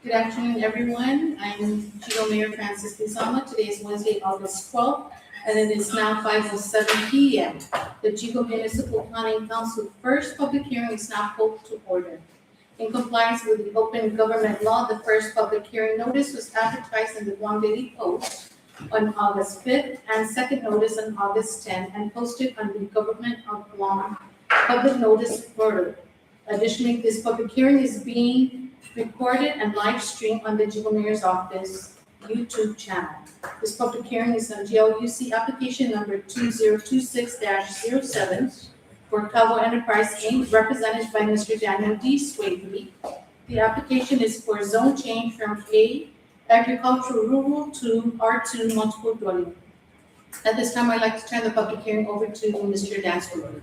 Good afternoon, everyone. I'm Yigo Mayor Francis Lizama. Today is Wednesday, August 12th, and it is now 5:07 p.m. The Yigo Municipal Planning Council first public hearing is now called to order. In compliance with the open government law, the first public hearing notice was advertised in the Guam Daily Post on August 5th and second notice on August 10th and posted on the Government of Guam public notice portal. Additionally, this public hearing is being recorded and live streamed on the Yigo Mayor's Office YouTube channel. This public hearing is on GLUC application number 2026-07 for Cabo Enterprise Inc., represented by Mr. Daniel D. Swavely. The application is for zone change from A, agricultural rural, to R2, multiple dwelling. At this time, I'd like to turn the public hearing over to Mr. Dan Swavely.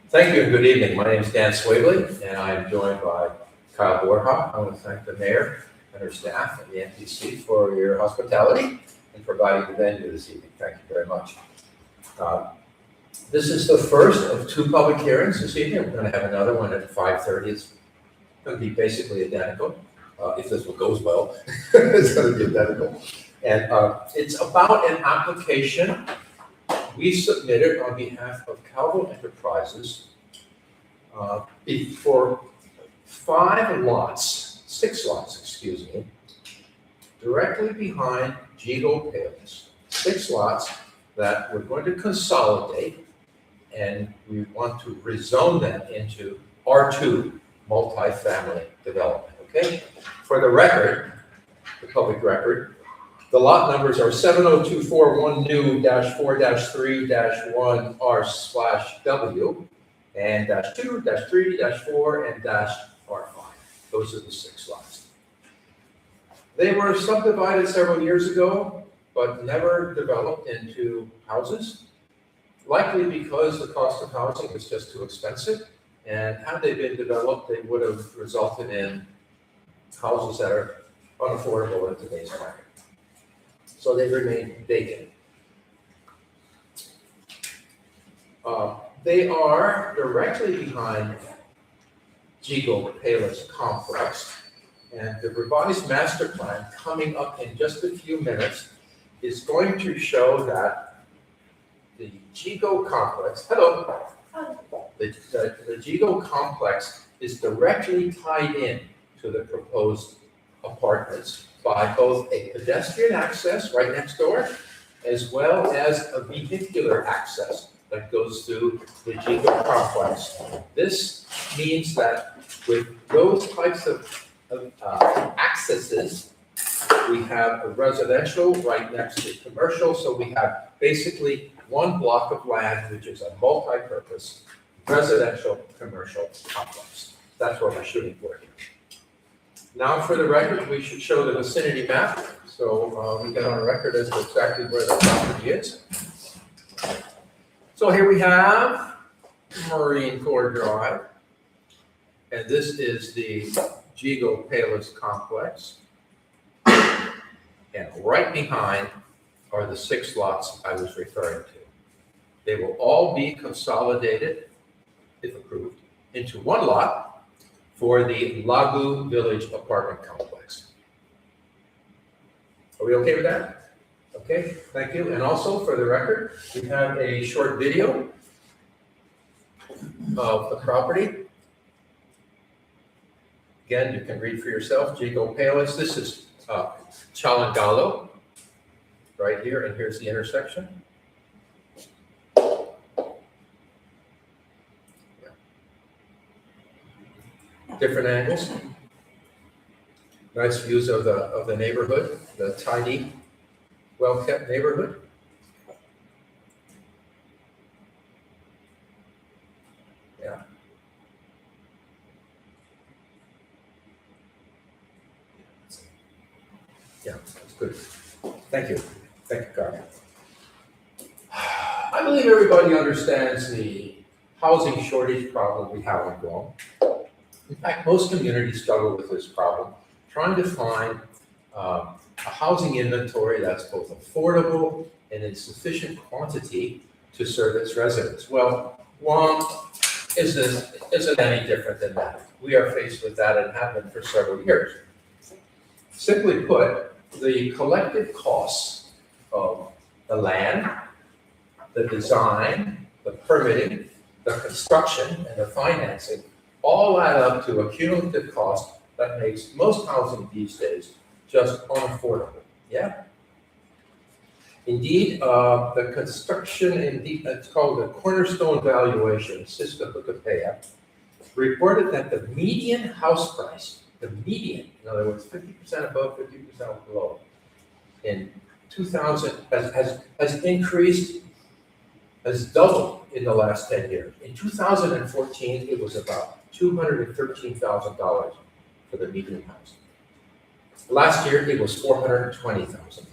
Thank you and good evening. My name is Dan Swavely and I'm joined by Kyle Borja. I want to thank the mayor and her staff and the NPC for your hospitality and providing the venue this evening. Thank you very much. This is the first of two public hearings this evening. We're going to have another one at 5:30. It's going to be basically identical. If this one goes well, it's going to be identical. And it's about an application we submitted on behalf of Calvo Enterprises for 6 lots, excuse me, directly behind Yigo Palace. 6 lots that we're going to consolidate, and we want to rezone them into R2 multifamily development, okay? For the record, the public record, the lot numbers are 70241 new -4-3-1 R/W and -2, -3, -4, and -R5. Those are the 6 lots. They were subdivided several years ago, but never developed into houses, likely because the cost of housing was just too expensive. And had they been developed, they would have resulted in houses that are unaffordable in today's market. So they remain vacant. They are directly behind Yigo Palace complex. And the revised master plan coming up in just a few minutes is going to show that the Yigo complex, the Yigo complex is directly tied in to the proposed apartments by both a pedestrian access right next door, as well as a vehicular access that goes through the Yigo complex. This means that with those types of accesses, we have a residential right next to commercial, so we have basically one block of land which is a multi-purpose residential commercial complex. That's what we're shooting for here. Now, for the record, we should show the vicinity map, so we get on record as to exactly where the property is. So here we have Marine Corps Drive, and this is the Yigo Palace complex. And right behind are the 6 lots I was referring to. They will all be consolidated, if approved, into one lot for the Lagu Village apartment complex. Are we okay with that? Okay, thank you. And also, for the record, we have a short video of the property. Again, you can read for yourself, Yigo Palace. This is Chalangalo, right here, and here's the intersection. Different angles. Nice views of the neighborhood, the tidy, well-kept neighborhood. Yeah. Yeah, that's good. Thank you. Thank you, Carmen. I believe everybody understands the housing shortage problem we have in Guam. In fact, most communities struggle with this problem, trying to find a housing inventory that's both affordable and in sufficient quantity to serve its residents. Well, Guam isn't any different than that. We are faced with that and have been for several years. Simply put, the collective costs of the land, the design, the permitting, the construction, and the financing all add up to a cumulative cost that makes most housing these days just unaffordable. Yeah? Indeed, the construction, it's called the Cornerstone Valuation, Siska Hukapea, reported that the median house price, the median, in other words, 50% above, 50% below, in 2000 has increased, has doubled in the last 10 years. In 2014, it was about $213,000 for the median house. Last year, it was $420,000.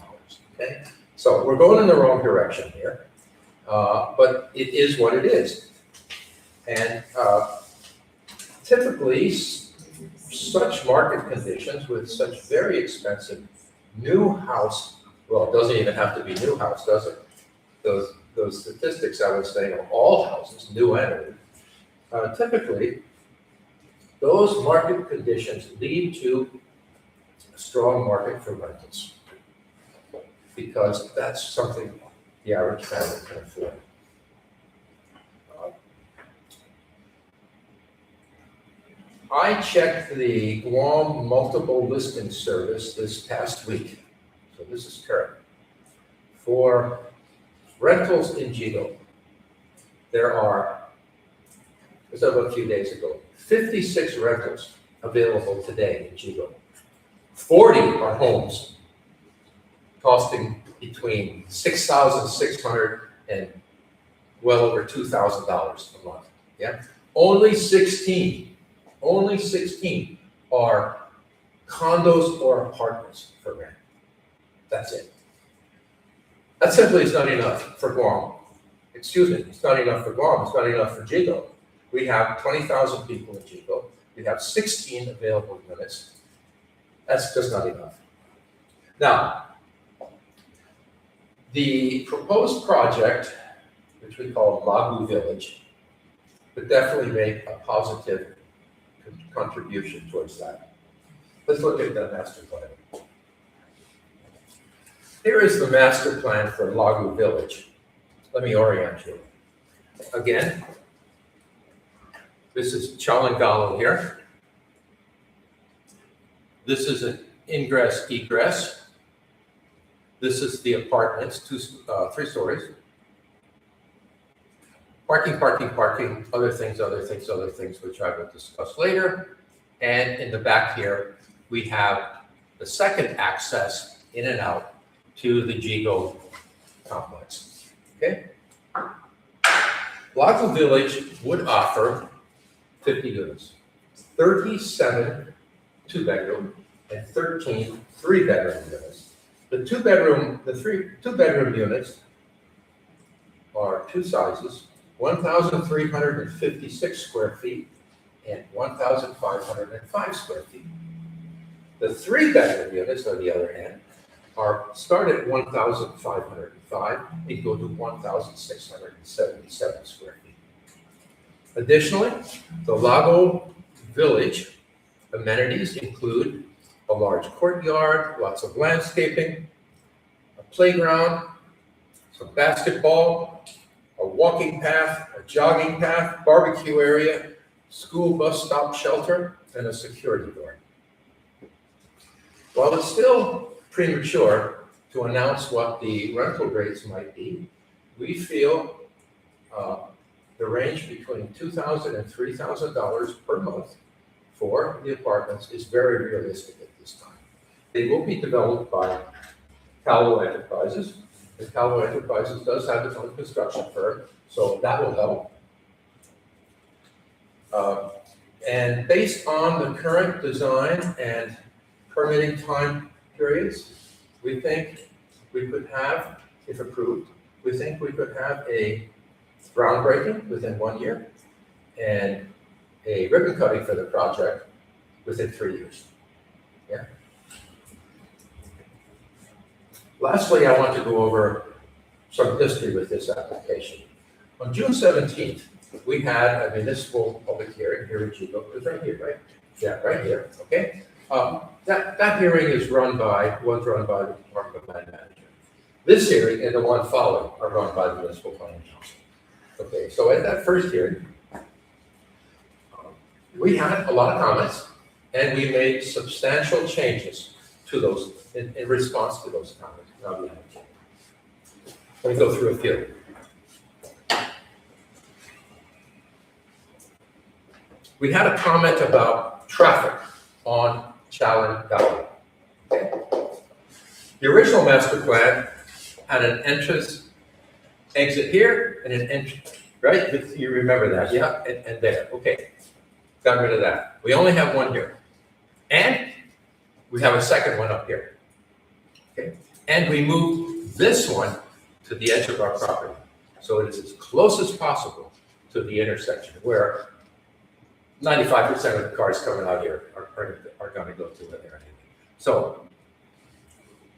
Okay, so we're going in the wrong direction here, but it is what it is. And typically, such market conditions with such very expensive new house, well, it doesn't even have to be new house, does it? Those statistics I was saying are all houses, new and old. Typically, those market conditions lead to a strong market for rentals, because that's something the average family can afford. I checked the Guam Multiple Listing Service this past week, so this is current, for rentals in Yigo. There are, as of a few days ago, 56 rentals available today in Yigo. 40 are homes costing between $6,600 and well over $2,000 a month. Yeah, only 16 are condos or apartments for rent. That's it. That simply is not enough for Guam. Excuse me, it's not enough for Guam, it's not enough for Yigo. We have 20,000 people in Yigo. We have 16 available units. That's just not enough. Now, the proposed project, which we call Lagu Village, would definitely make a positive contribution towards that. Let's look at the master plan. Here is the master plan for Lago Village. Let me orient you. Again, this is Chalangalo here. This is an ingress egress. This is the apartments, 3 stories. Parking, parking, parking, other things, which I will discuss later. And in the back here, we have the second access in and out to the Yigo complex. Okay? Lago Village would offer 50 units, 37 2-bedroom and 13 3-bedroom units. The two-bedroom units are 2 sizes, 1,356 square feet and 1,505 square feet. The 3-bedroom units, on the other hand, start at 1,505 and go to 1,677 square feet. Additionally, the Lago Village amenities include a large courtyard, lots of landscaping, a playground, some basketball, a walking path, a jogging path, barbecue area, school bus stop shelter, and a security guard. While it's still premature to announce what the rental rates might be, we feel the range between $2,000 and $3,000 per month for the apartments is very realistic at this time. They will be developed by Calvo Enterprises, and Calvo Enterprises does have its own construction firm, so that will help. And based on the current design and permitting time periods, we think we could have, if approved, we think we could have a groundbreaking within 1 year and a ribbon cutting for the project within 3 years. Yeah. Lastly, I want to go over some history with this application. On June 17th, we had a municipal public hearing here in Yigo. It was right here, right? Yeah, right here, okay? That hearing was run by the Department of Land Management. This hearing and the one following are run by the Municipal Planning Council. Okay, so at that first hearing, we had a lot of comments, and we made substantial changes to those in response to those comments. Let me go through a few. We had a comment about traffic on Chalangalo. Okay. The original master plan had an entrance exit here and an entrance, right? You remember that, yeah? And there, okay. Got rid of that. We only have one here. And we have a second one up here. Okay. And we moved this one to the edge of our property. So it is as close as possible to the intersection where 95% of the cars coming out here are going to go through there. So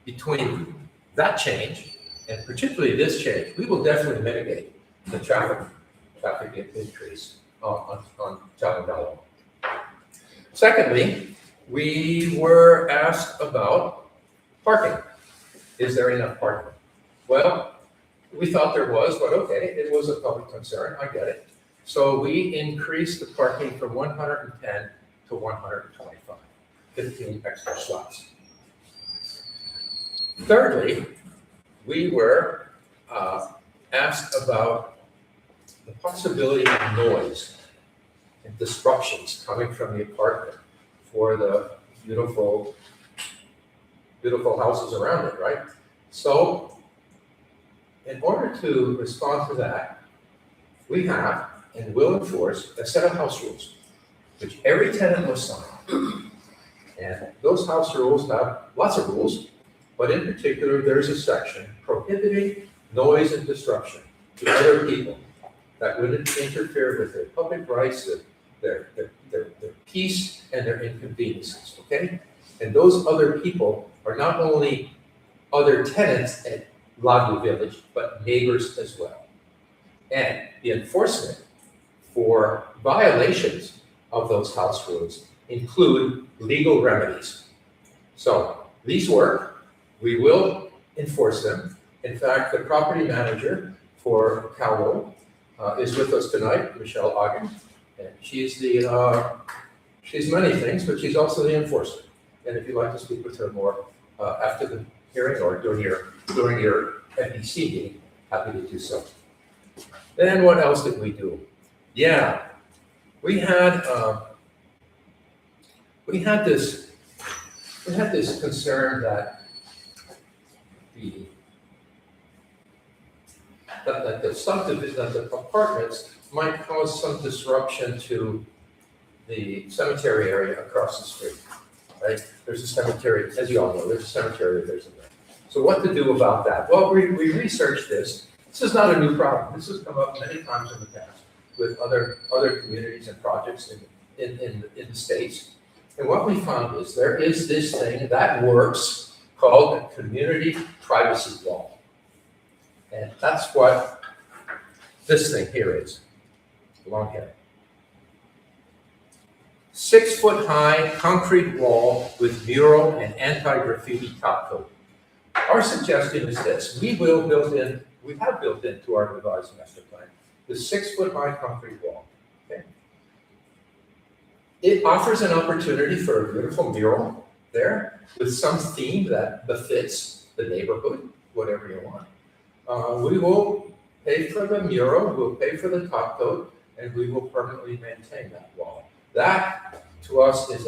between that change and particularly this change, we will definitely mitigate the traffic increase on Chalangalo. Secondly, we were asked about parking. Is there enough parking? Well, we thought there was, but okay, it was a public concern, I get it. So we increased the parking from 110 to 125, 15 extra slots. Thirdly, we were asked about the possibility of noise and disruptions coming from the apartment for the beautiful houses around it, right? So in order to respond to that, we have and will enforce a set of house rules, which every tenant must sign. And those house rules have lots of rules, but in particular, there's a section prohibiting noise and disruption to other people that would interfere with their public rights, their peace, and their inconveniences, okay? And those other people are not only other tenants at Lago Village, but neighbors as well. And the enforcement for violations of those house rules include legal remedies. So these work, we will enforce them. In fact, the property manager for Cowell is with us tonight, Michelle Ogden. And she's many things, but she's also the enforcer. And if you'd like to speak with her more after the hearing or during your NBC meeting, happy to do so. Then what else did we do? Yeah, we had this concern that the apartments might cause some disruption to the cemetery area across the street, right? There's a cemetery, as you all know, there's a cemetery, there's a. So what to do about that? Well, we researched this. This is not a new problem. This has come up many times in the past with other communities and projects in the States. And what we found is there is this thing that works called a community privacy wall. And that's what this thing here is, long here. 6-foot-high concrete wall with mural and anti-graffiti top coat. Our suggestion is this: we have built into our revised master plan the 6-foot-high concrete wall. Okay? It offers an opportunity for a beautiful mural there with some theme that befits the neighborhood, whatever you want. We will pay for the mural, we'll pay for the top coat, and we will permanently maintain that wall. That, to us, is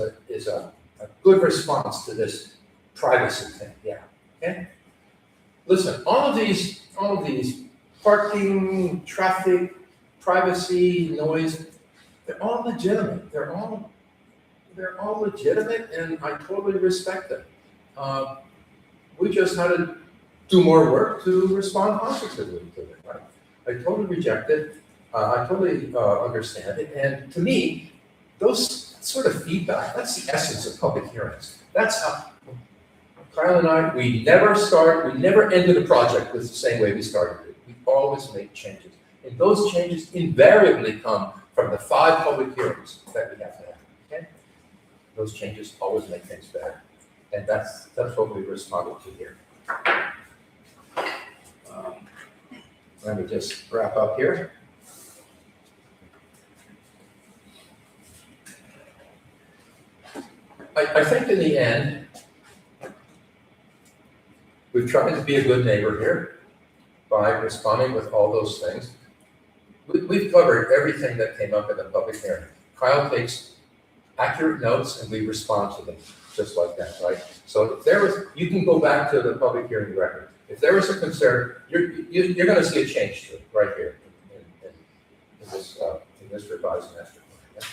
a good response to this privacy thing. Yeah. Okay. Listen, all of these parking, traffic, privacy, noise, they're all legitimate. They're all legitimate, and I totally respect them. We just had to do more work to respond positively to it. Right? I totally reject it. I totally understand it, and to me, those sort of feedback, that's the essence of public hearings. That's how Kyle and I, we never ended a project with the same way we started it. We always make changes. And those changes invariably come from the 5 public hearings that we have to have, okay? Those changes always make things better. And that's what we responded to here. Let me just wrap up here. I think in the end, we've tried to be a good neighbor here by responding with all those things. We've covered everything that came up in the public hearing. Kyle takes accurate notes and we respond to them just like that, right? So if there was, you can go back to the public hearing record. If there was a concern, you're going to see a change to it right here in this revised master plan.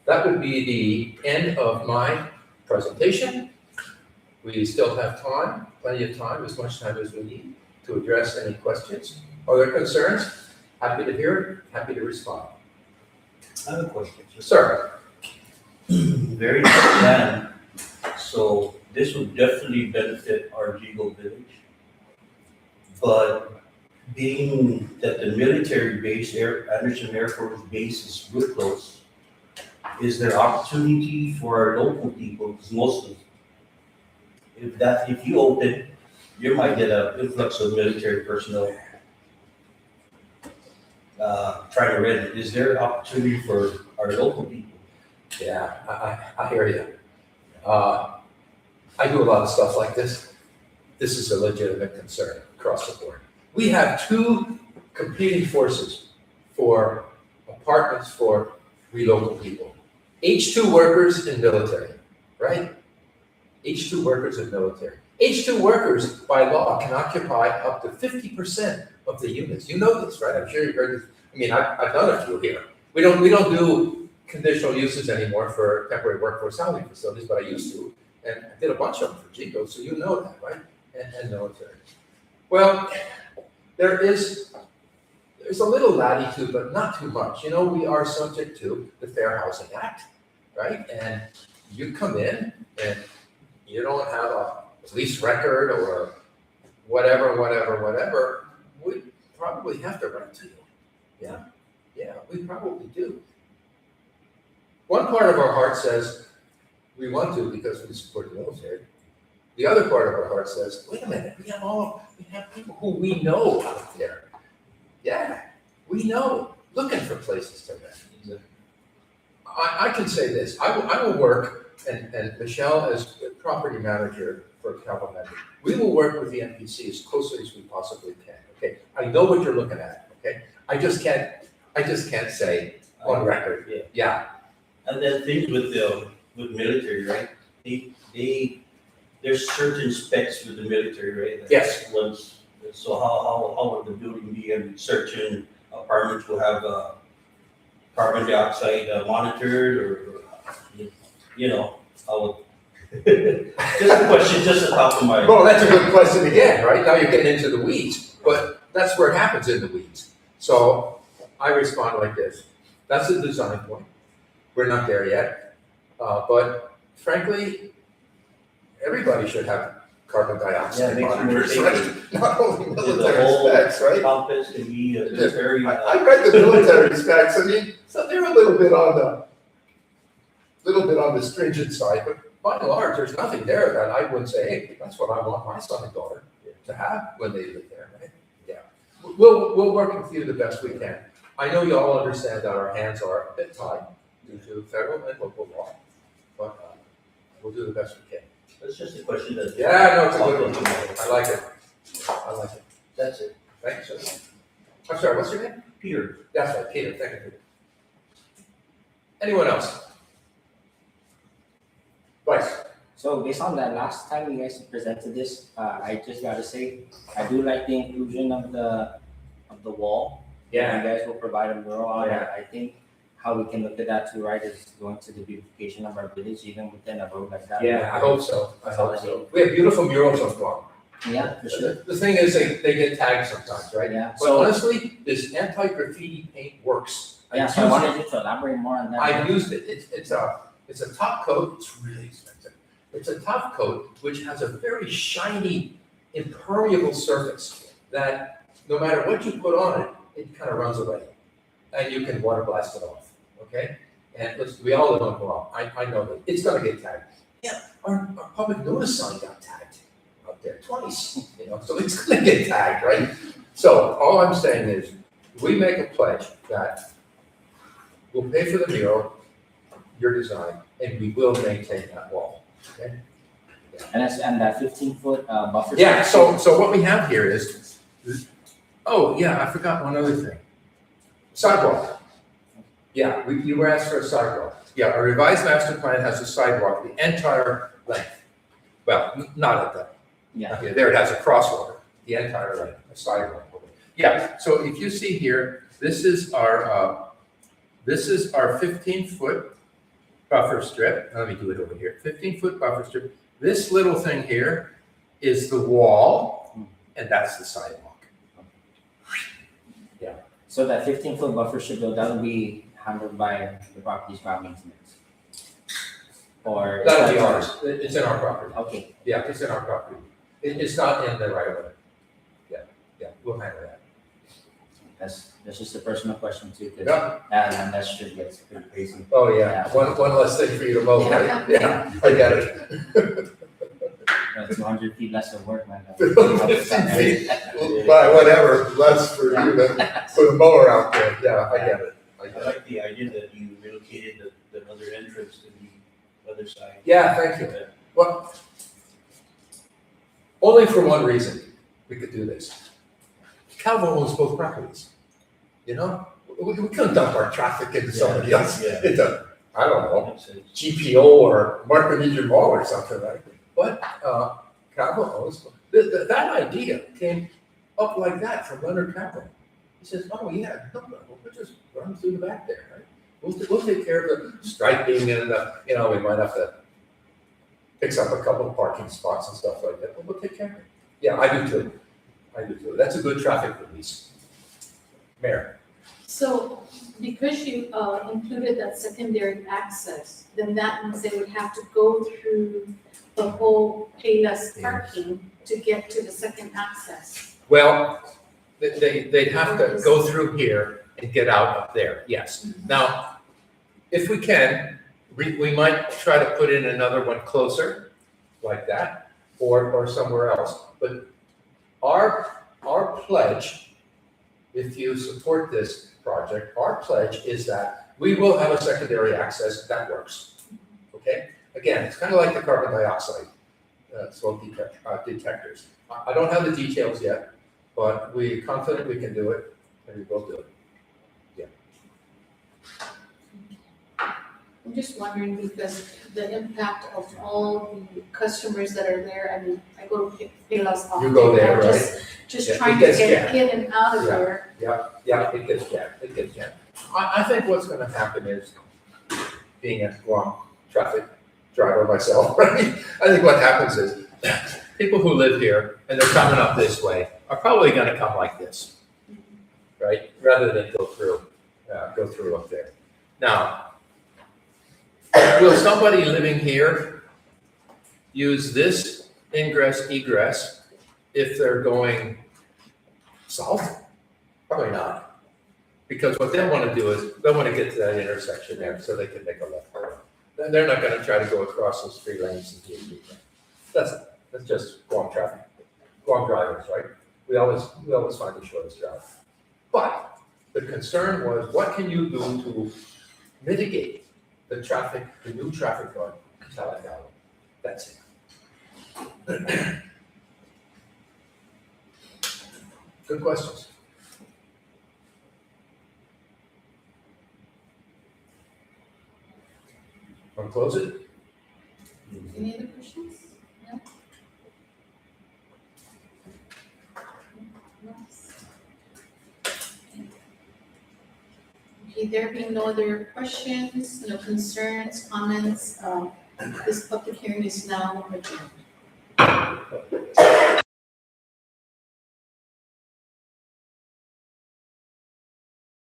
That would be the end of my presentation. We still have time, plenty of time, as much time as we need to address any questions. Other concerns? Happy to hear it, happy to respond. I have a question. Sir. Very nice plan. So this would definitely benefit our Yigo village. But being that the military base, Anderson Air Force Base is real close, is there opportunity for our local people? Because mostly, if you open, you might get an influx of military personnel trying to rent it. Is there opportunity for our local people? Yeah, I hear you. I do a lot of stuff like this. This is a legitimate concern across the board. We have 2 competing forces for apartments for local people. H2 workers and military, right? H2 workers and military. H2 workers, by law, can occupy up to 50% of the units. You know this, right? I'm sure you've heard this. I mean, I've done a few here. We don't do conditional uses anymore for temporary workforce housing facilities, but I used to, and I did a bunch of them for Yigo, so you know that, right? And military. Well, there's a little latitude, but not too much. You know, we are subject to the Fair Housing Act, right? And you come in and you don't have a police record or whatever, we probably have to rent to you. Yeah, we probably do. One part of our heart says, we want to because we support the military. The other part of our heart says, wait a minute, we have people who we know out there. Yeah, we know, looking for places to rent. I can say this, I will work, and Michelle as property manager for Calvin, we will work with the NPC as closely as we possibly can, okay? I know what you're looking at, okay? I just can't say on record. Yeah. And then things with military, right? There's certain specs with the military, right? Yes. So how would the building be, and certain apartments will have carbon dioxide monitored, or, you know, how would, just a question, just a top of my. Well, that's a good question again, right? Now you're getting into the weeds, but that's where it happens, in the weeds. So I respond like this. That's a design point. We're not there yet. But frankly, everybody should have carbon dioxide monitors, right? Not only military specs, right? Compass can be very. I read the military specs. I mean, so they're a little bit on the stringent side, but by and large, there's nothing there that I would say, hey, that's what I want my son and daughter to have when they live there, right? Yeah. We'll work with you the best we can. I know you all understand that our hands are a bit tied due to federal and local law, but we'll do the best we can. It's just a question that. Yeah, no, it's a good one. I like it. I like it. That's it. Thank you, sir. I'm sorry, what's your name? Peter. That's right, Peter. Thank you. Anyone else? Vice. So based on that last time you guys presented this, I just gotta say, I do like the inclusion of the wall. You guys will provide a mural on it. I think how we can look at that too, right, is going to the beautification of our village, even within a road like that. Yeah, I hope so. I hope so. We have beautiful murals on Guam. Yeah, for sure. The thing is, they get tagged sometimes, right? Yeah. But honestly, this anti-graffiti paint works. Yeah, so I wanted you to elaborate more on that. I've used it. It's a top coat. It's really expensive. It's a top coat which has a very shiny, impermeable surface that no matter what you put on it, it kind of runs away, and you can water blast it off. Okay, and listen, we all live on Guam. I know that it's going to get tagged. Yeah, our public notice sign got tagged out there twice. You know, so it's going to get tagged, right? So all I'm saying is, we make a pledge that we'll pay for the mural, your design, and we will maintain that wall. Okay. And that 15-foot buffer. Yeah. So what we have here is, oh yeah, I forgot one other thing. Sidewalk. Yeah, you were asked for a sidewalk. Yeah, our revised master plan has a sidewalk the entire length. Well, not at that. Yeah. Okay, there it has a crosswalk, the entire length, a sidewalk. Yeah, so if you see here, this is our 15-foot buffer strip. Let me do it over here. 15-foot buffer strip. This little thing here is the wall, and that's the sidewalk. Yeah. So that 15-foot buffer strip, though, that'll be handled by the property's ground maintenance? Or? That'll be ours. It's in our property. Okay. Yeah, it's in our property. It's not in the right of way. Yeah, we'll handle that. That's just a personal question too, because Yeah. and that shit gets pretty crazy. Oh, yeah. One less thing for you to mow, right? Yeah, I get it. 200 feet less of work, man. 15 feet, but whatever, less for you to put a mower out there. Yeah, I get it. I like the idea that you relocated the other entrance to the other side. Yeah, thank you. Well, only for one reason we could do this. Calvo owns both properties. You know, we couldn't dump our traffic into somebody else. Yeah. Into, I don't know, Makes sense. GPO or Market Region Mall or something like that. But Calvo owns, that idea came up like that from Leonard Calvo. He says, oh yeah, no, we'll just run through the back there, right? We'll take care of the striping and we might have to fix up a couple of parking spots and stuff like that, but we'll take care of it. Yeah, I do too. That's a good traffic release. Mayor. So because you included that secondary access, then that means they would have to go through the whole Payless parking to get to the second access. Well, they'd have to go through here and get out up there, yes. Now, if we can, we might try to put in another one closer, like that, or somewhere else. But our pledge, if you support this project, our pledge is that we will have a secondary access that works. Okay? Again, it's kind of like the carbon dioxide smoke detectors. I don't have the details yet, but we're confident we can do it, and we will do it. I'm just wondering because the impact of all the customers that are there, I mean, I go to Payless often. You go there, I'm right? Just Yeah, trying it to gets get jammed. in and out of Yeah. there. Yeah, it gets jammed. I think what's gonna happen is, being a long traffic driver myself, right? I think what happens is, people who live here and they're coming up this way are probably gonna come like this, right? Rather than go through up there. Now, will somebody living here use this ingress egress if they're going south? Probably not. Because what they want to do is, they want to get to that intersection there so they can make a left turn. Then they're not going to try to go across those 3 lanes and do it. That's just Guam traffic, Guam drivers, right? We always find the shortest route. But the concern was, what can you do to mitigate the new traffic going to Talagalo? That's it. Good questions. Want to close it? Any other questions? No? No? Okay, there being no other questions, no concerns, comments, this public hearing is now adjourned.